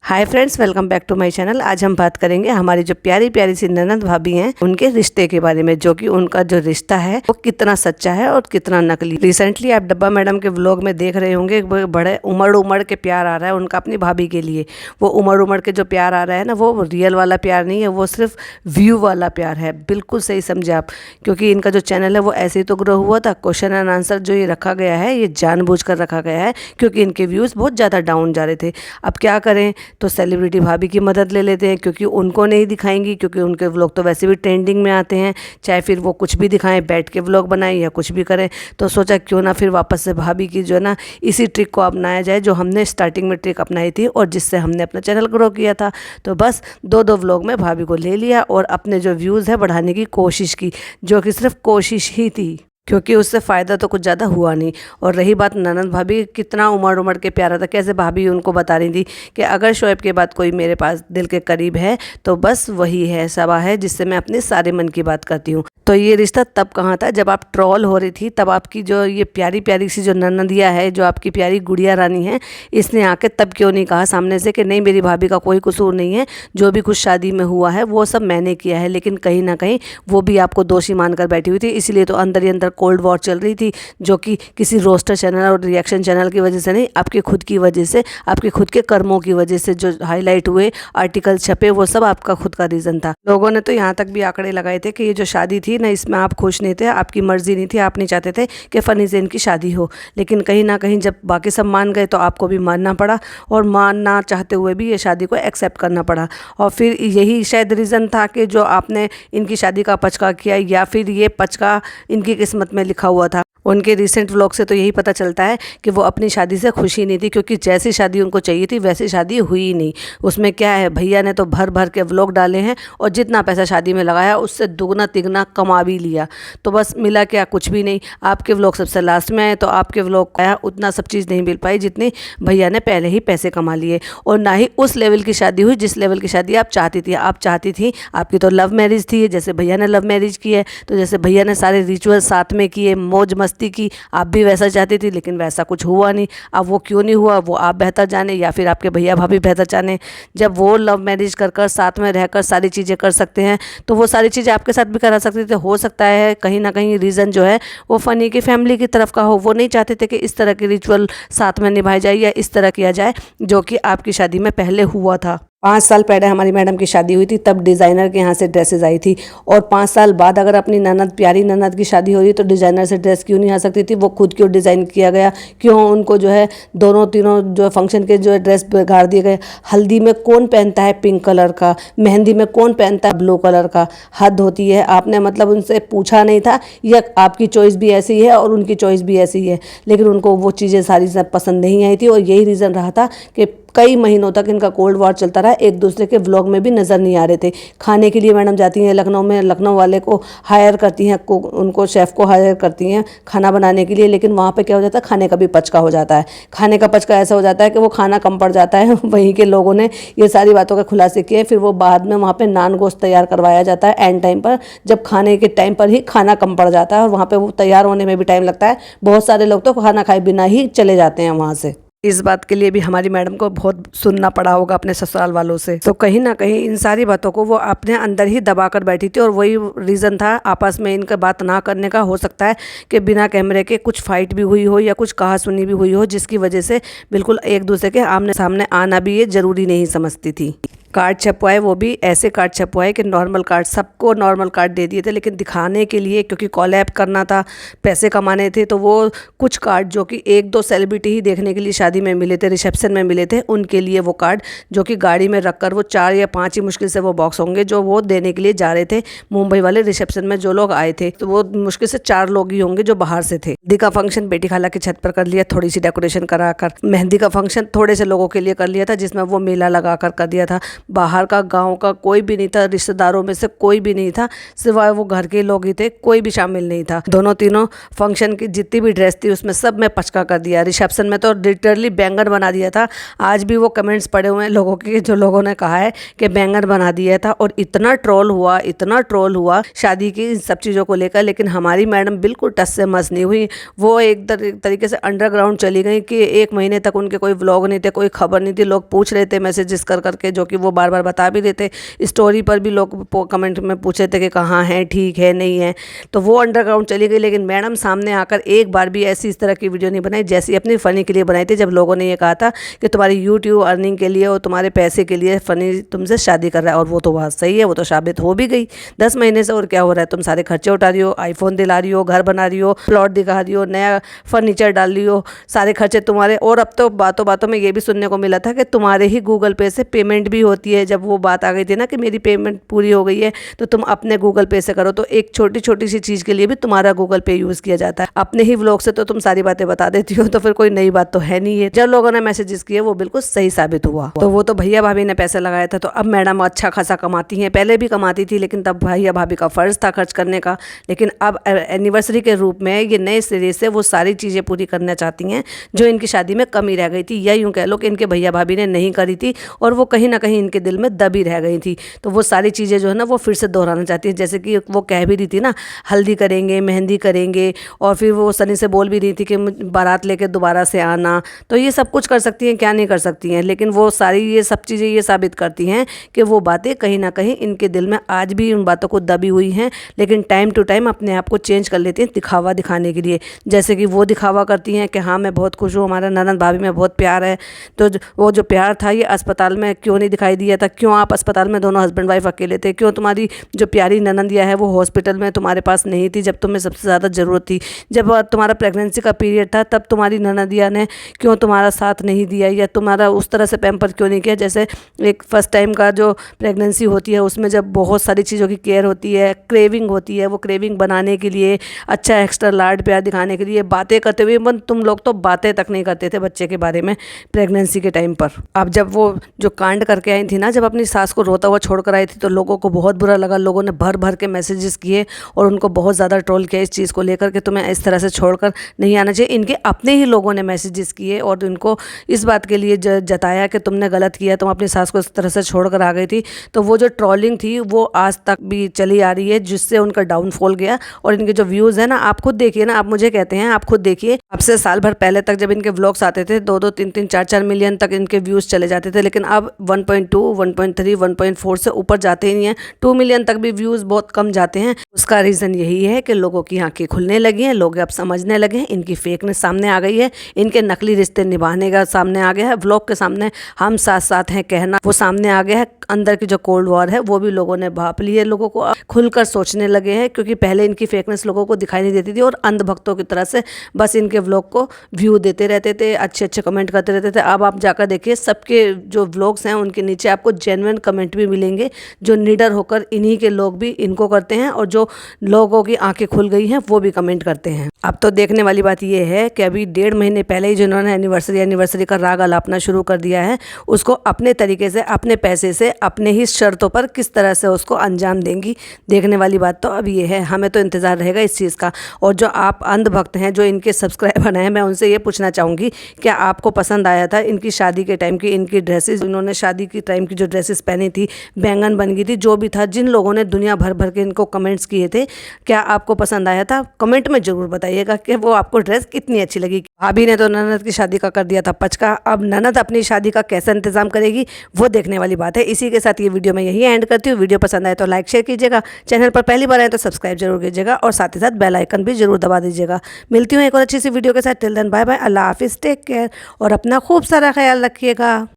Hi friends, welcome back to my channel. आज हम बात करेंगे हमारी जो प्यारी प्यारी सी ननद भाभी हैं उनके रिश्ते के बारे में, जो कि उनका जो रिश्ता है वो कितना सच्चा है और कितना नकली। रिसेंटली आप डब्बा मैडम के व्लॉग में देख रहे होंगे, बड़े उमड़ के प्यार आ रहा है उनका अपनी भाभी के लिए। वो उमड़ के जो प्यार आ रहा है ना, वो रियल वाला प्यार नहीं है, वो सिर्फ व्यू वाला प्यार है। बिल्कुल सही समझे आप, क्योंकि इनका जो चैनल है वो ऐसे ही तो ग्रो हुआ था। क्वेश्चन एंड आंसर जो ये रखा गया है, ये जानबूझकर रखा गया है क्योंकि इनके व्यूज़ बहुत ज़्यादा डाउन जा रहे थे। अब क्या करें, तो सेलिब्रिटी भाभी की मदद ले लेते हैं, क्योंकि उनको नहीं दिखाएंगी, क्योंकि उनके व्लॉग तो वैसे भी ट्रेंडिंग में आते हैं। चाहे फिर वो कुछ भी दिखाएं, बैठ के व्लॉग बनाएं या कुछ भी करें, तो सोचा क्यों ना फिर वापस से भाभी की जो है ना इसी ट्रिक को अपनाया जाए जो हमने स्टार्टिंग में ट्रिक अपनाई थी और जिससे हमने अपना चैनल ग्रो किया था। तो बस दो व्लॉग में भाभी को ले लिया और अपने जो व्यूज़ है बढ़ाने की कोशिश की, जो कि सिर्फ कोशिश ही थी, क्योंकि उससे फ़ायदा तो कुछ ज़्यादा हुआ नहीं। और रही बात ननद भाभी, कितना उमड़ के प्यारा था। कैसे भाभी उनको बता रही थी कि अगर शोएब के बाद कोई मेरे पास दिल के करीब है तो बस वही है, सबा है, जिससे मैं अपने सारे मन की बात करती हूँ। तो ये रिश्ता तब कहाँ था, जब आप ट्रोल हो रही थी। तब आपकी जो ये प्यारी प्यारी सी जो ननदिया है, जो आपकी प्यारी गुड़िया रानी है, इसने आके तब क्यों नहीं कहा सामने से कि नहीं, मेरी भाभी का कोई कसूर नहीं है, जो भी कुछ शादी में हुआ है वो सब मैंने किया है। लेकिन कहीं ना कहीं वो भी आपको दोषी मानकर बैठी हुई थी। इसलिए तो अंदर ही अंदर कोल्ड वॉर चल रही थी, जो कि किसी रोस्टर चैनल और रिएक्शन चैनल की वजह से नहीं, आपके खुद की वजह से, आपके खुद के कर्मों की वजह से जो हाईलाइट हुए, आर्टिकल छपे, वो सब आपका खुद का रीज़न था। लोगों ने तो यहाँ तक भी आंकड़े लगाए थे कि ये जो शादी थी ना, इसमें आप खुश नहीं थे, आपकी मर्जी नहीं थी, आप नहीं चाहते थे कि फ़नी से इनकी शादी हो। लेकिन कहीं ना कहीं जब बाकी सब मान गए तो आपको भी मानना पड़ा, और मानना चाहते हुए भी ये शादी को एक्सेप्ट करना पड़ा। और फिर यही शायद रीज़न था कि जो आपने इनकी शादी का पचका किया, या फिर ये पचका इनकी किस्मत में लिखा हुआ था। उनके रिसेंट व्लॉग से तो यही पता चलता है कि वो अपनी शादी से खुशी नहीं थी, क्योंकि जैसी शादी उनको चाहिए थी वैसी शादी हुई ही नहीं। उसमें क्या है, भैया ने तो भर के व्लॉग डाले हैं और जितना पैसा शादी में लगाया उससे दुगना तिगना कमा भी लिया। तो बस मिला क्या, कुछ भी नहीं। आपके व्लॉग सबसे लास्ट में आए तो आपके व्लॉग आया, उतना सब चीज़ नहीं मिल पाई जितनी भैया ने पहले ही पैसे कमा लिए। और ना ही उस लेवल की शादी हुई जिस लेवल की शादी आप चाहती थी। आप चाहती थी, आपकी तो लव मैरिज थी, जैसे भैया ने लव मैरिज की है, तो जैसे भैया ने सारे रिचुअल साथ में किए, मौज मस्ती की, आप भी वैसा चाहती थी, लेकिन वैसा कुछ हुआ नहीं। अब वो क्यों नहीं हुआ, वो आप बेहतर जाने या फिर आपके भैया भाभी बेहतर जाने। जब वो लव मैरिज कर साथ में रहकर सारी चीज़ें कर सकते हैं, तो वो सारी चीज़ें आपके साथ भी करा सकते थे। हो सकता है कहीं ना कहीं रीज़न जो है वो फ़नी की फैमिली की तरफ का हो। वो नहीं चाहते थे कि इस तरह के रिचुअल साथ में निभाए जाए या इस तरह किया जाए जो कि आपकी शादी में पहले हुआ था। 5 साल पहले हमारी मैडम की शादी हुई थी, तब डिज़ाइनर के यहाँ से ड्रेसेस आई थी। और 5 साल बाद अगर अपनी ननद, प्यारी ननद की शादी हो रही तो डिज़ाइनर से ड्रेस क्यों नहीं आ सकती थी? वो खुद क्यों डिज़ाइन किया गया? क्यों उनको जो है दोनों तीनों जो फंक्शन के जो ड्रेस बिगाड़ दिए गए? हल्दी में कौन पहनता है पिंक कलर का, मेहंदी में कौन पहनता है ब्लू कलर का? हद होती है। आपने मतलब उनसे पूछा नहीं था, या आपकी चॉइस भी ऐसी है और उनकी चॉइस भी ऐसी है, लेकिन उनको वो चीज़ें सारी सब पसंद नहीं आई थी। और यही रीज़न रहा था कि कई महीनों तक इनका कोल्ड वॉर चलता रहा। एक दूसरे के व्लॉग में भी नज़र नहीं आ रहे थे। खाने के लिए मैडम जाती हैं लखनऊ में, लखनऊ वाले को हायर करती हैं, उनको शेफ़ को हायर करती हैं खाना बनाने के लिए, लेकिन वहाँ पे क्या हो जाता है, खाने का भी पचका हो जाता है। खाने का पचका ऐसा हो जाता है कि वो खाना कम पड़ जाता है। वहीं के लोगों ने ये सारी बातों का खुलासे किए। फिर वो बाद में वहाँ पर नान गोश्त तैयार करवाया जाता है एंड टाइम पर, जब खाने के टाइम पर ही खाना कम पड़ जाता है और वहाँ पर वो तैयार होने में भी टाइम लगता है। बहुत सारे लोग तो खाना खाए बिना ही चले जाते हैं वहाँ से। इस बात के लिए भी हमारी मैडम को बहुत सुनना पड़ा होगा अपने ससुराल वालों से। तो कहीं ना कहीं इन सारी बातों को वो अपने अंदर ही दबा कर बैठी थी, और वही रीज़न था आपस में इनका बात ना करने का। हो सकता है कि बिना कैमरे के कुछ फाइट भी हुई हो या कुछ कहा सुनी भी हुई हो, जिसकी वजह से बिल्कुल एक दूसरे के आमने सामने आना भी ये ज़रूरी नहीं समझती थी। कार्ड छपवाए, वो भी ऐसे कार्ड छपवाए कि नॉर्मल कार्ड, सबको नॉर्मल कार्ड दे दिए थे, लेकिन दिखाने के लिए, क्योंकि कॉलैब करना था, पैसे कमाने थे, तो वो कुछ कार्ड जो कि 1-2 सेलिब्रिटी ही देखने के लिए शादी में मिले थे, रिसेप्शन में मिले थे, उनके लिए वो कार्ड जो कि गाड़ी में रखकर, वो 4 या 5 ही मुश्किल से वो बॉक्स होंगे जो वो देने के लिए जा रहे थे मुंबई वाले रिसेप्शन में। जो लोग आए थे तो वो मुश्किल से 4 लोग ही होंगे जो बाहर से थे। हल्दी का फंक्शन बेटी खाला की छत पर कर लिया, थोड़ी सी डेकोरेशन कराकर। मेहंदी का फंक्शन थोड़े से लोगों के लिए कर लिया था, जिसमें वो मेला लगा कर दिया था। बाहर का, गाँव का कोई भी नहीं था, रिश्तेदारों में से कोई भी नहीं था, सिवाय वो घर के लोग ही थे, कोई भी शामिल नहीं था। दोनों तीनों फंक्शन की जितनी भी ड्रेस थी उसमें सब में पचका कर दिया। रिसेप्शन में तो लिटरली बैंगन बना दिया था। आज भी वो कमेंट्स पड़े हुए हैं लोगों के, जो लोगों ने कहा है कि बैंगन बना दिया था। और इतना ट्रोल हुआ, इतना ट्रोल हुआ शादी की इन सब चीज़ों को लेकर, लेकिन हमारी मैडम बिल्कुल टस से मस नहीं हुई। वो एक तरीके से अंडरग्राउंड चली गई कि 1 महीने तक उनके कोई व्लॉग नहीं थे, कोई खबर नहीं थी। लोग पूछ रहे थे मैसेजेस कर करके, जो कि वो बार बार बता भी देते। स्टोरी पर भी लोग कमेंट में पूछे थे कि कहाँ है, ठीक है, नहीं है। तो वो अंडरग्राउंड चली गई, लेकिन मैडम सामने आकर एक बार भी ऐसी इस तरह की वीडियो नहीं बनाई जैसी अपनी फ़नी के लिए बनाई थी, जब लोगों ने ये कहा था कि तुम्हारी यूट्यूब अर्निंग के लिए और तुम्हारे पैसे के लिए फ़नी तुमसे शादी कर रहा है। और वो तो बात सही है, वो तो साबित हो भी गई 10 महीने से। और क्या हो रहा है, तुम सारे खर्चे उठा रही हो, आईफोन दिला रही हो, घर बना रही हो, प्लॉट दिखा रही हो, नया फर्नीचर डाल रही हो, सारे खर्चे तुम्हारे। और अब तो बातों बातों में ये भी सुनने को मिला था कि तुम्हारे ही गूगल पे से पेमेंट भी होती है। जब वो बात आ गई थी ना कि मेरी पेमेंट पूरी हो गई है तो तुम अपने गूगल पे से करो, तो एक छोटी छोटी सी चीज़ के लिए भी तुम्हारा गूगल पे यूज़ किया जाता है। अपने ही व्लॉग से तो तुम सारी बातें बता देती हो, तो फिर कोई नई बात तो है नहीं है। जब लोगों ने मैसेजेस किए वो बिल्कुल सही साबित हुआ। तो वो तो भैया भाभी ने पैसे लगाया था, तो अब मैडम अच्छा खासा कमाती हैं। पहले भी कमाती थी, लेकिन तब भैया भाभी का फ़र्ज़ था खर्च करने का। लेकिन अब एनिवर्सरी के रूप में ये नए सिरे से वो सारी चीज़ें पूरी करना चाहती हैं जो इनकी शादी में कमी रह गई थी, या यूँ कह लो कि इनके भैया भाभी ने नहीं करी थी और वो कहीं ना कहीं इनके दिल में दबी रह गई थी। तो वो सारी चीज़ें जो है ना वो फिर से दोहराना चाहती हैं। जैसे कि वो कह भी रही थी ना, हल्दी करेंगे, मेहंदी करेंगे, और फिर वो सनी से बोल भी रही थी कि बारात लेके दोबारा से आना। तो ये सब कुछ कर सकती हैं, क्या नहीं कर सकती हैं। लेकिन वो सारी ये सब चीज़ें ये साबित करती हैं कि वो बातें कहीं ना कहीं इनके दिल में आज भी उन बातों को दबी हुई हैं, लेकिन टाइम टू टाइम अपने आप को चेंज कर लेती हैं दिखावा दिखाने के लिए। जैसे कि वो दिखावा करती हैं कि हाँ मैं बहुत खुश हूँ, हमारा ननद भाभी में बहुत प्यार है। तो वो जो प्यार था ये अस्पताल में क्यों नहीं दिखाई दिया था, क्यों आप अस्पताल में दोनों हस्बैंड वाइफ अकेले थे, क्यों तुम्हारी जो प्यारी ननदिया है वो हॉस्पिटल में तुम्हारे पास नहीं थी जब तुम्हें सबसे ज़्यादा ज़रूरत थी। जब तुम्हारा प्रेगनेंसी का पीरियड था तब तुम्हारी ननदिया ने क्यों तुम्हारा साथ नहीं दिया, या तुम्हारा उस तरह से पैम्पर क्यों नहीं किया। जैसे एक फर्स्ट टाइम का जो प्रेगनेंसी होती है उसमें जब बहुत सारी चीज़ों की केयर होती है, क्रेविंग होती है, वो क्रेविंग बनाने के लिए, अच्छा एक्स्ट्रा लाड प्यार दिखाने के लिए बातें करते हुए, तुम लोग तो बातें तक नहीं करते थे बच्चे के बारे में प्रेगनेंसी के टाइम पर। अब जब वो जो कांड करके आई थी ना, जब अपनी सास को रोता हुआ छोड़ कर आई थी, तो लोगों को बहुत बुरा लगा। लोगों ने भर भर के मैसेजेस किए और उनको बहुत ज़्यादा ट्रोल किया इस चीज़ को लेकर कि तुम्हें इस तरह से छोड़कर नहीं आना चाहिए। इनके अपने ही लोगों ने मैसेजेस किए और इनको इस बात के लिए जताया कि तुमने गलत किया, तुम अपनी सास को इस तरह से छोड़कर आ गई थी। तो वो जो ट्रोलिंग थी वो आज तक भी चली आ रही है, जिससे उनका डाउनफॉल गया। और इनके जो व्यूज़ हैं ना, आप खुद देखिए ना, आप मुझे कहते हैं, आप खुद देखिए, अब से साल भर पहले तक जब इनके व्लॉग्स आते थे 2-2, 3-3, 4-4 मिलियन तक इनके व्यूज़ चले जाते थे, लेकिन अब 1.2, 1.3, 1.4 से ऊपर जाते ही नहीं है। 2 मिलियन तक भी व्यूज़ बहुत कम जाते हैं। उसका रीज़न यही है कि लोगों की आंखें खुलने लगी हैं, लोग अब समझने लगे हैं, इनकी फेकनेस सामने आ गई है, इनके नकली रिश्ते निभाने का सामने आ गया है, व्लॉग के सामने हम साथ साथ हैं कहना वो सामने आ गया है। अंदर की जो कोल्ड वॉर है वो भी लोगों ने भाप ली है, लोगों को खुलकर सोचने लगे हैं, क्योंकि पहले इनकी फेकनेस लोगों को दिखाई नहीं देती थी और अंधभक्तों की तरह से बस इनके व्लॉग को व्यू देते रहते थे, अच्छे अच्छे कमेंट करते रहते थे। अब आप जाकर देखिए, सबके जो व्लॉग्स हैं उनके नीचे आपको जेन्युइन कमेंट भी मिलेंगे, जो निडर होकर इन्हीं के लोग भी इनको करते हैं, और जो लोगों की आंखें खुल गई हैं वो भी कमेंट करते हैं। अब तो देखने वाली बात ये है कि अभी 1.5 महीने पहले ही जिन्होंने एनिवर्सरी का राग अलापना शुरू कर दिया है, उसको अपने तरीके से, अपने पैसे से, अपने ही शर्तों पर किस तरह से उसको अंजाम देंगी। देखने वाली बात तो अब ये है, हमें तो इंतज़ार रहेगा इस चीज़ का। और जो आप अंधभक्त हैं, जो इनके सब्सक्राइबर हैं, मैं उनसे ये पूछना चाहूँगी, क्या आपको पसंद आया था इनकी शादी के टाइम की इनकी ड्रेसेस? इन्होंने शादी की टाइम की जो ड्रेसेस पहनी थी, बैंगन बन गई थी, जो भी था, जिन लोगों ने दुनिया भर भर के इनको कमेंट्स किए थे, क्या आपको पसंद आया था? कमेंट में ज़रूर बताइएगा कि वो आपको ड्रेस कितनी अच्छी लगी। भाभी ने तो ननद की शादी का कर दिया था पचका, अब ननद अपनी शादी का कैसा इंतजाम करेगी वो देखने वाली बात है। इसी के साथ ये वीडियो मैं यही एंड करती हूँ। वीडियो पसंद आए तो लाइक शेयर कीजिएगा, चैनल पर पहली बार आए तो सब्सक्राइब जरूर कीजिएगा, और साथ ही साथ बेल आइकन भी जरूर दबा दीजिएगा। मिलती हूँ एक और अच्छी सी वीडियो के साथ। टिल देन बाय बाय, अल्लाह हाफिज़, टेक केयर, और अपना खूब सारा ख्याल रखिएगा।